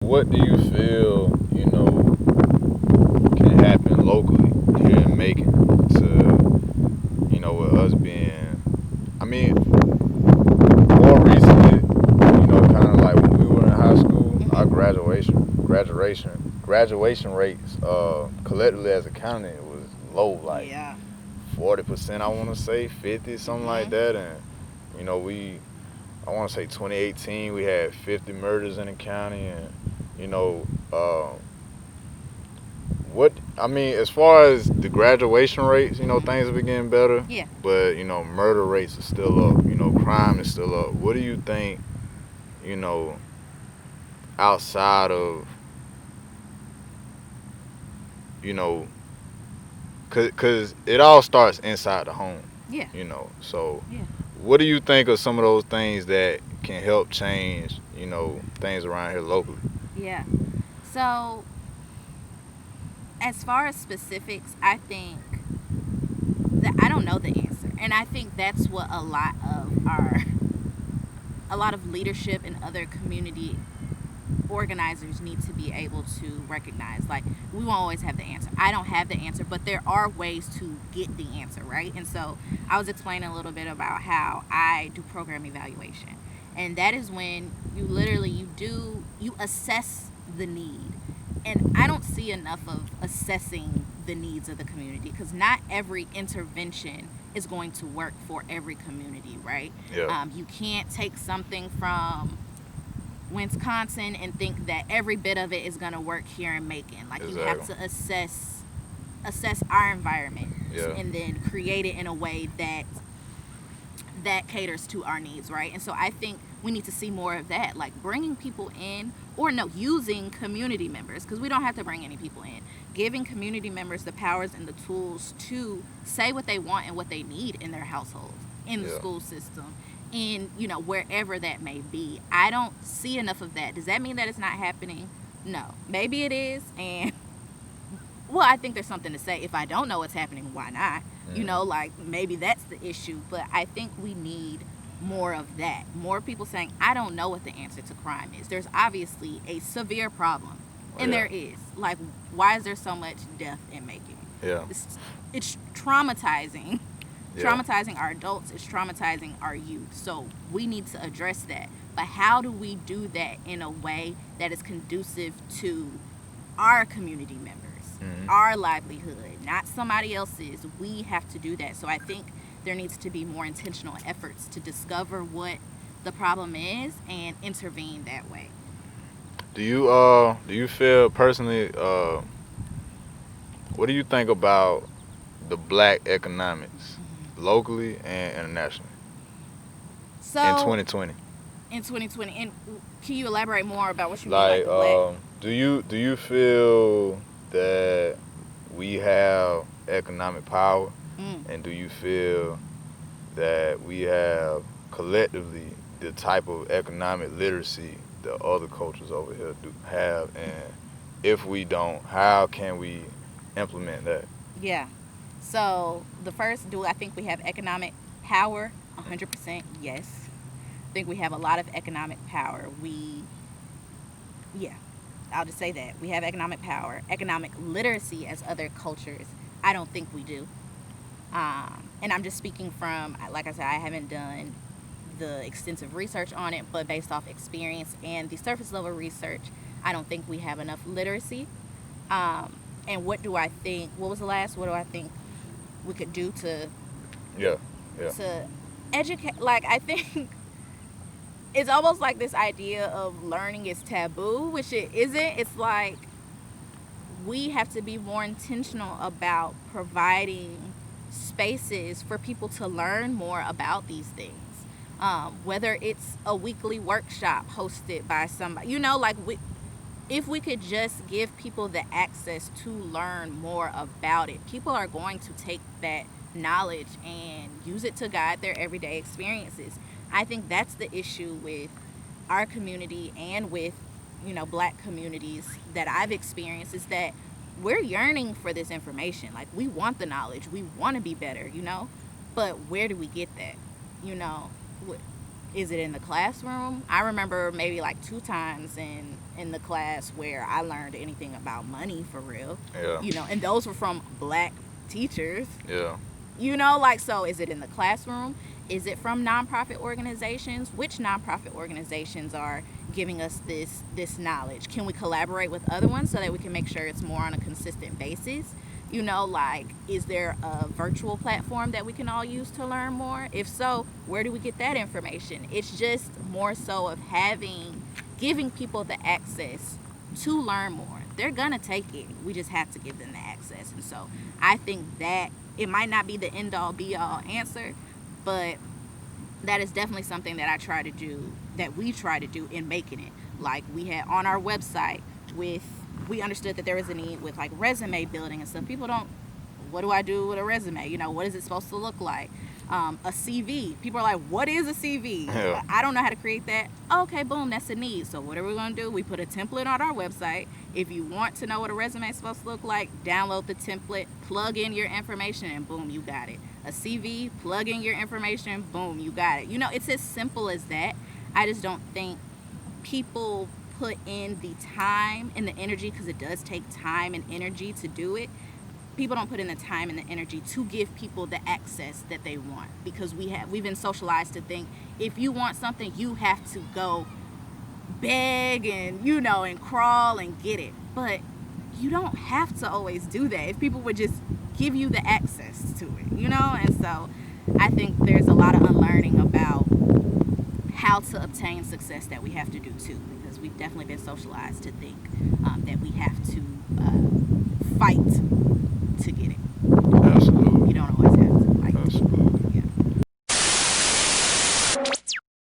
What do you feel, can happen locally here in Macon to, with us being, I mean, more recently, kind of like when we were in high school, our graduation rates, collectively as a county was low, like Yeah. 40%, I want to say 50, something like Mhm. that, and you know, I want to say 2018, we had 50 murders in the county, and you know, what I mean, as far as the graduation rates, Mhm. things are getting better, Yeah. but murder rates are still up. Crime is still up. What do you think? You know, outside of you know, cause it all starts inside the home. Yeah. So Yeah. what do you think of some of those things that can help change? Things around here locally. Yeah. So, as far as specifics, I think that I don't know the answer. And I think that's what a lot of leadership and other community organizers need to be able to recognize. Like, we won't always have the answer. I don't have the answer, but there are ways to get the answer, right? And so I was explaining a little bit about how I do program evaluation. And that is when you literally you assess the need. And I don't see enough of assessing the needs of the community, because not every intervention is going to work for every community, right? Yeah. You can't take something from Wisconsin and think that every bit of it is going to work here in Macon. Like, you have Exactly. to assess our environment Yeah. and then create it in a way that caters to our needs, right? And so I think we need to see more of that, like bringing people in, or no, using community members, because we don't have to bring any people in. Giving community members the powers and the tools to say what they want and what they need in their households, in the Yeah. school system, in wherever that may be. I don't see enough of that. Does that mean that it's not happening? No, maybe it is, and well, I think there's something to say. If I don't know what's happening, why not? Mm-hmm. Like, maybe that's the issue. But I think we need more of that. More people saying, I don't know what the answer to crime is. There's obviously a severe problem. And Yeah. there is. Like, why is there so much death in Macon? Yeah. It's traumatizing. Yeah. Traumatizing our adults, it's traumatizing our youth. So we need to address that. But how do we do that in a way that is conducive to our community members, Mm-hmm. our livelihood, not somebody else's? We have to do that. So I think there needs to be more intentional efforts to discover what the problem is and intervene that way. Do you feel personally, what do you think about the black economics locally and internationally in So 2020? in 2020, and can you elaborate more about what you mean, like Like, the black? do you feel that we have economic power, Mm, and do you feel that we have collectively the type of economic literacy that other cultures over here do have, and if we don't, how can we implement that? yeah. So the first, do I think we have economic power? 100% yes. I think we have a lot of economic power. Yeah, I'll just say that. We have economic power. Economic literacy as other cultures, I don't think we do. And I'm just speaking from, like I said, I haven't done the extensive research on it, but based off experience and the surface level research, I don't think we have enough literacy. And what do I think? What was the last? What do I think we could do Yeah, yeah, to educate? Like, I think it's almost like this idea of learning is taboo, which it isn't. It's like we have to be more intentional about providing spaces for people to learn more about these things. Whether it's a weekly workshop hosted by somebody, like if we could just give people the access to learn more about it, people are going to take that knowledge and use it to guide their everyday experiences. I think that's the issue with our community and with, black communities that I've experienced, is that we're yearning for this information. Like, we want the knowledge, we want to be better, but where do we get that? You know, Is it in the classroom? I remember maybe like 2 times in the class where I learned anything about money for real. Yeah. And those were from black teachers. Yeah. Like, so is it in the classroom? Is it from nonprofit organizations? Which nonprofit organizations are giving us this knowledge? Can we collaborate with other ones so that we can make sure it's more on a consistent basis? Like, is there a virtual platform that we can all use to learn more? If so, where do we get that information? It's just more so of giving people the access to learn more. They're gonna take it. We just have to give them the access. And so I think that it might not be the end all be all answer, but that is definitely something that we try to do in making it. Like, we had on our website we understood that there is a need with like resume building and stuff. People don't, what do I do with a resume? What is it supposed to look like? A CV. People are like, what is a CV? Yeah. I don't know how to create that. Okay, boom, that's a need. So what are we going to do? We put a template on our website. If you want to know what a resume is supposed to look like, download the template, plug in your information, and boom, you got it. A CV, plug in your information, boom, you got it. It's as simple as that. I just don't think people put in the time and the energy, because it does take time and energy to do it. People don't put in the time and the energy to give people the access that they want, because we've been socialized to think if you want something, you have to go beg and and crawl and get it. But you don't have to always do that if people would just give you the access to it. And so I think there's a lot of unlearning about how to obtain success that we have to do too, because we've definitely been socialized to think that we have to fight to get it. Absolutely. You don't always have to. Like, Absolutely.